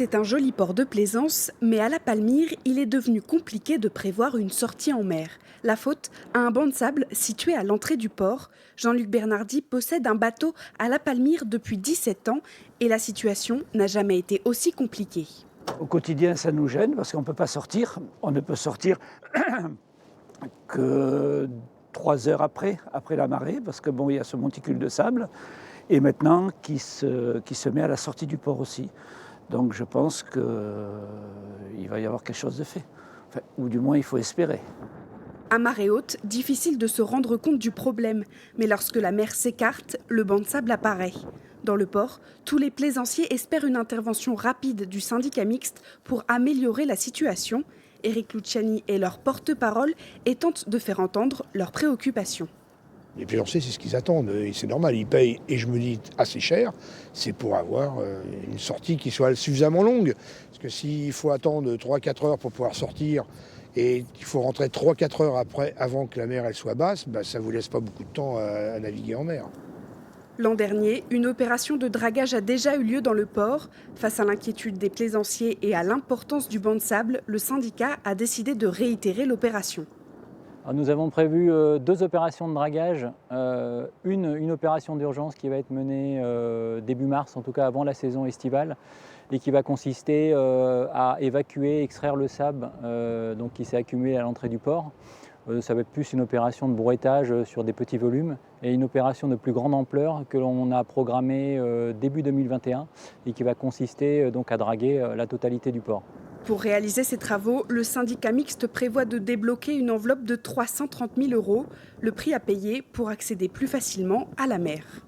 C'est un joli port de plaisance, mais à la Palmyre, il est devenu compliqué de prévoir une sortie en mer. La faute à un banc de sable situé à l'entrée du port. Jean-Luc Bernardi possède un bateau à la Palmyre depuis 17 ans et la situation n'a jamais été aussi compliquée. Au quotidien, ça nous gêne parce qu'on ne peut pas sortir. On ne peut sortir que 3 heures après la marée, parce que il y a ce monticule de sable, et maintenant qui se met à la sortie du port aussi. Donc je pense qu'il va y avoir quelque chose de fait. Enfin, ou du moins, il faut espérer. À marée haute, difficile de se rendre compte du problème, mais lorsque la mer s'écarte, le banc de sable apparaît. Dans le port, tous les plaisanciers espèrent une intervention rapide du syndicat mixte pour améliorer la situation. Éric Luciani est leur porte-parole et tente de faire entendre leurs préoccupations. Les plaisanciers, c'est ce qu'ils attendent, et c'est normal, ils payent, et je me dis assez cher, c'est pour avoir une sortie qui soit suffisamment longue. Parce que s'il faut attendre 3-4 heures pour pouvoir sortir, et qu'il faut rentrer 3-4 heures après, avant que la mer elle soit basse, ça ne vous laisse pas beaucoup de temps à naviguer en mer. L'an dernier, une opération de dragage a déjà eu lieu dans le port. Face à l'inquiétude des plaisanciers et à l'importance du banc de sable, le syndicat a décidé de réitérer l'opération. Alors nous avons prévu 2 opérations de dragage, une opération d'urgence qui va être menée début mars, en tout cas avant la saison estivale, et qui va consister à évacuer, extraire le sable donc qui s'est accumulé à l'entrée du port. Ça va être plus une opération de brouettage sur des petits volumes et une opération de plus grande ampleur que l'on a programmée début 2021 et qui va consister donc à draguer la totalité du port. Pour réaliser ces travaux, le syndicat mixte prévoit de débloquer une enveloppe de 330 000 €, le prix à payer pour accéder plus facilement à la mer.